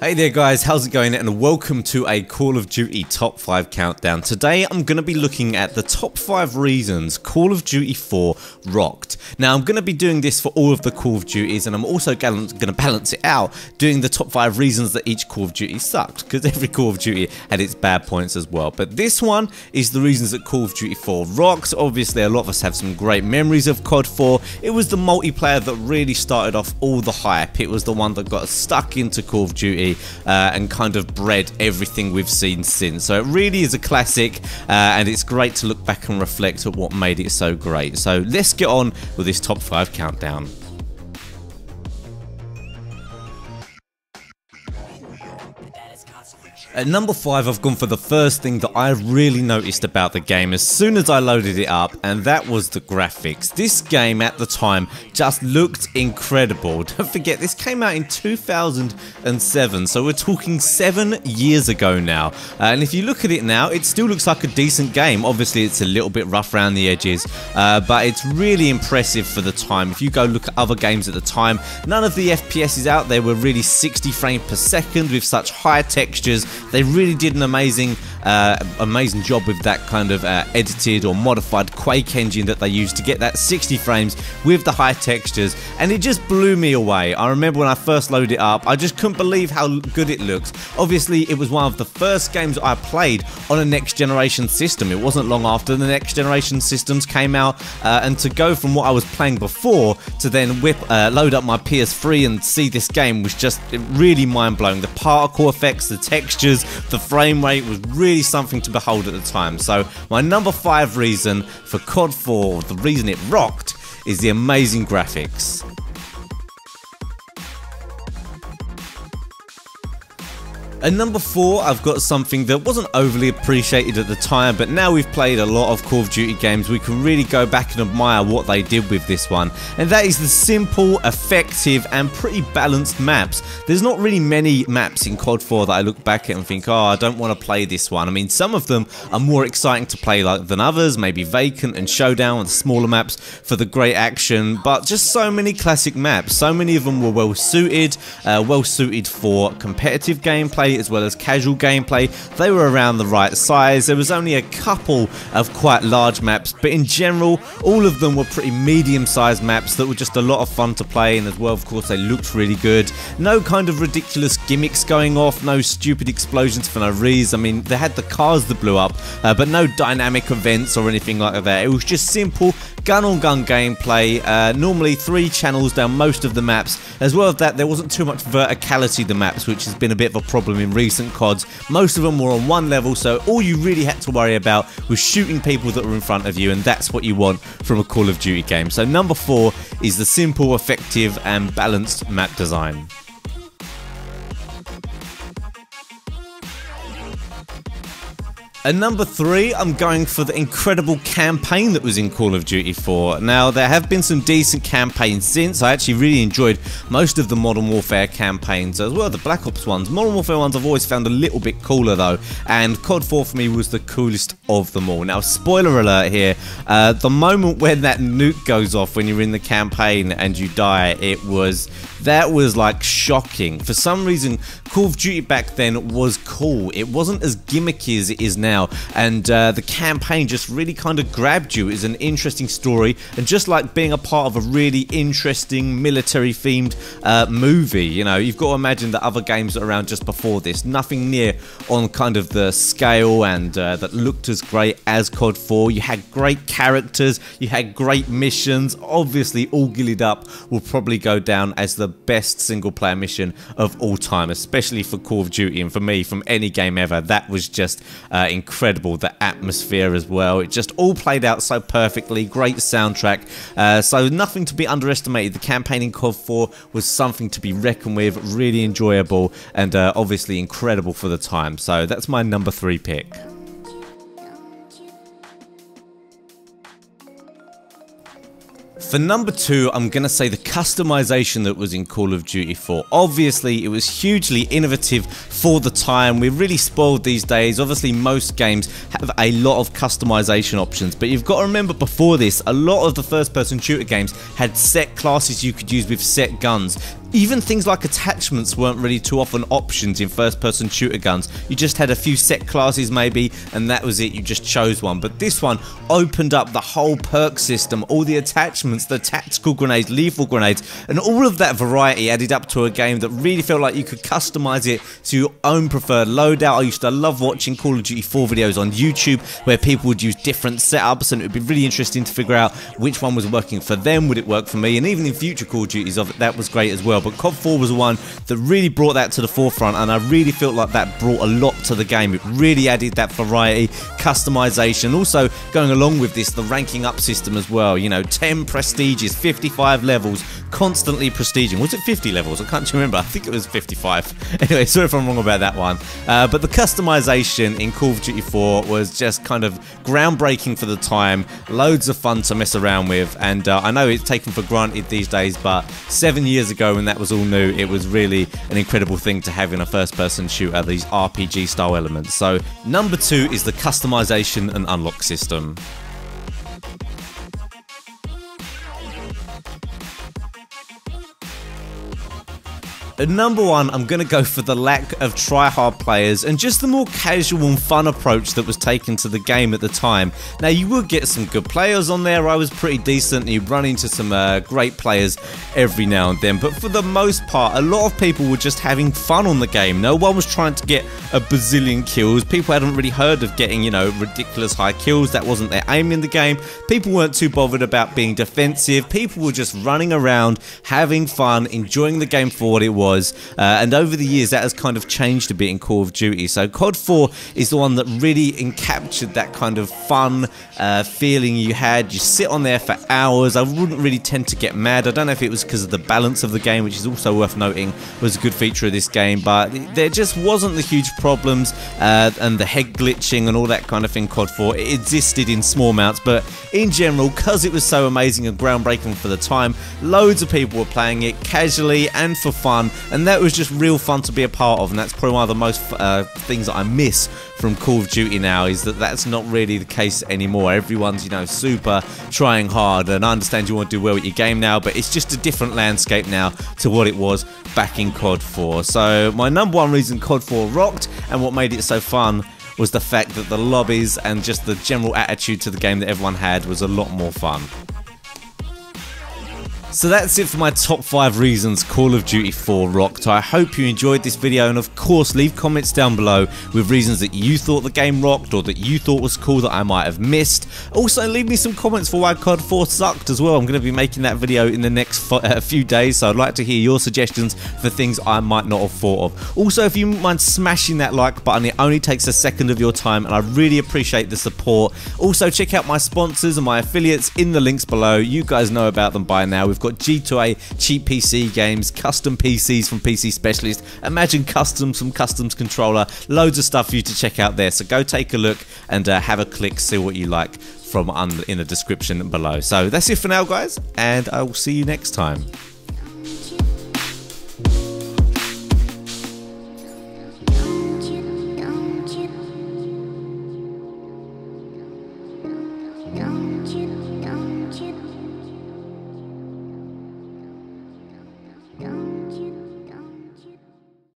Hey there guys, how's it going, and welcome to a Call of Duty Top 5 Countdown. Today I'm going to be looking at the top 5 reasons Call of Duty 4 rocked. Now I'm going to be doing this for all of the Call of Duties, and I'm also going to balance it out doing the top 5 reasons that each Call of Duty sucked, because every Call of Duty had its bad points as well. But this one is the reasons that Call of Duty 4 rocks. Obviously a lot of us have some great memories of COD 4. It was the multiplayer that really started off all the hype. It was the one that got us stuck into Call of Duty and kind of bred everything we've seen since. So it really is a classic, and it's great to look back and reflect at what made it so great. So let's get on with this top 5 countdown. At number 5, I've gone for the first thing that I really noticed about the game as soon as I loaded it up, and that was the graphics. This game at the time just looked incredible. Don't forget, this came out in 2007, so we're talking 7 years ago now. And if you look at it now, it still looks like a decent game. Obviously, it's a little bit rough around the edges, but it's really impressive for the time. If you go look at other games at the time, none of the FPSs out there were really 60 frames per second with such high textures. They really did an amazing job with that kind of edited or modified Quake engine that they used to get that 60 frames with the high textures, and it just blew me away. I remember when I first loaded it up, I just couldn't believe how good it looked. Obviously, it was one of the first games I played on a next generation system. It wasn't long after the next generation systems came out, and to go from what I was playing before to then load up my PS3 and see this game was just really mind-blowing. The particle effects, the textures, the frame rate was really something to behold at the time. So my number 5 reason for COD 4, the reason it rocked, is the amazing graphics. At number 4, I've got something that wasn't overly appreciated at the time, but now we've played a lot of Call of Duty games, we can really go back and admire what they did with this one, and that is the simple, effective, and pretty balanced maps. There's not really many maps in COD 4 that I look back at and think, oh, I don't want to play this one. I mean, some of them are more exciting to play than others, maybe Vacant and Showdown and smaller maps for the great action, but just so many classic maps. So many of them were well suited for competitive gameplay as well as casual gameplay. They were around the right size. There was only a couple of quite large maps, but in general all of them were pretty medium-sized maps that were just a lot of fun to play, and as well, of course, they looked really good. No kind of ridiculous gimmicks going off, no stupid explosions for no reason. I mean, they had the cars that blew up, but no dynamic events or anything like that. It was just simple gun-on-gun gameplay, normally 3 channels down most of the maps. As well as that, there wasn't too much verticality to the maps, which has been a bit of a problem in recent CODs. Most of them were on one level, so all you really had to worry about was shooting people that were in front of you, and that's what you want from a Call of Duty game. So number 4 is the simple, effective, and balanced map design. At number 3, I'm going for the incredible campaign that was in Call of Duty 4. Now, there have been some decent campaigns since. I actually really enjoyed most of the Modern Warfare campaigns, as well as the Black Ops ones. Modern Warfare ones I've always found a little bit cooler though, and COD 4 for me was the coolest of them all. Now, spoiler alert here, the moment when that nuke goes off when you're in the campaign and you die, that was like shocking. For some reason, Call of Duty back then was cool. It wasn't as gimmicky as it is now, and the campaign just really kind of grabbed you. It's an interesting story, and just like being a part of a really interesting military-themed movie. You know, you've got to imagine the other games that were around just before this, nothing near on kind of the scale and that looked as great as COD 4. You had great characters, you had great missions. Obviously, All Gillied Up will probably go down as the best single-player mission of all time, especially for Call of Duty, and for me, from any game ever. That was just incredible. The atmosphere as well, it just all played out so perfectly. Great soundtrack, so nothing to be underestimated. The campaign in COD 4 was something to be reckoned with, really enjoyable, and obviously incredible for the time. So that's my number 3 pick. For number 2, I'm going to say the customization that was in Call of Duty 4. Obviously, it was hugely innovative for the time. We're really spoiled these days. Obviously, most games have a lot of customization options, but you've got to remember before this, a lot of the first-person shooter games had set classes you could use with set guns. Even things like attachments weren't really too often options in first-person shooter guns. You just had a few set classes maybe, and that was it, you just chose one. But this one opened up the whole perk system, all the attachments, the tactical grenades, lethal grenades, and all of that variety added up to a game that really felt like you could customize it to your own preferred loadout. I used to love watching Call of Duty 4 videos on YouTube where people would use different setups, and it would be really interesting to figure out which one was working for them, would it work for me, and even in future Call of Duties of it, that was great as well. But COD 4 was the one that really brought that to the forefront, and I really felt like that brought a lot to the game. It really added that variety, customization. Also, going along with this, the ranking up system as well. You know, 10 prestiges, 55 levels, constantly prestiging. Was it 50 levels? I can't remember. I think it was 55. Anyway, sorry if I'm wrong about that one. But the customization in Call of Duty 4 was just kind of groundbreaking for the time. Loads of fun to mess around with, and I know it's taken for granted these days, but 7 years ago when that was all new, it was really an incredible thing to have in a first-person shooter, these RPG style elements. So number 2 is the customization and unlock system. At number 1, I'm going to go for the lack of try-hard players and just the more casual and fun approach that was taken to the game at the time. Now, you would get some good players on there. I was pretty decent, and you'd run into some great players every now and then, but for the most part, a lot of people were just having fun on the game. No one was trying to get a bazillion kills. People hadn't really heard of getting, you know, ridiculous high kills. That wasn't their aim in the game. People weren't too bothered about being defensive. People were just running around, having fun, enjoying the game for what it was. And over the years that has kind of changed a bit in Call of Duty. So COD 4 is the one that really encaptured that kind of fun feeling you had. You sit on there for hours. I wouldn't really tend to get mad. I don't know if it was because of the balance of the game, which is also worth noting was a good feature of this game, but there just wasn't the huge problems and the head glitching and all that kind of thing. COD 4, it existed in small amounts, but in general, because it was so amazing and groundbreaking for the time, loads of people were playing it casually and for fun, and that was just real fun to be a part of. And that's probably one of the most things that I miss from Call of Duty now, is that that's not really the case anymore. Everyone's, you know, super trying hard, and I understand you want to do well with your game now, but it's just a different landscape now to what it was back in COD 4. So my number 1 reason COD 4 rocked and what made it so fun was the fact that the lobbies and just the general attitude to the game that everyone had was a lot more fun. So that's it for my top 5 reasons Call of Duty 4 rocked. I hope you enjoyed this video, and of course leave comments down below with reasons that you thought the game rocked or that you thought was cool that I might have missed. Also leave me some comments for why COD 4 sucked as well. I'm going to be making that video in the next few days, so I'd like to hear your suggestions for things I might not have thought of. Also, if you wouldn't mind smashing that like button, it only takes a second of your time and I really appreciate the support. Also check out my sponsors and my affiliates in the links below. You guys know about them by now. We've got G2A cheap PC games, custom PCs from PC Specialist, Imagine Customs from Customs Controller, loads of stuff for you to check out there. So go take a look and have a click, see what you like from in the description below. So that's it for now, guys, and I will see you next time.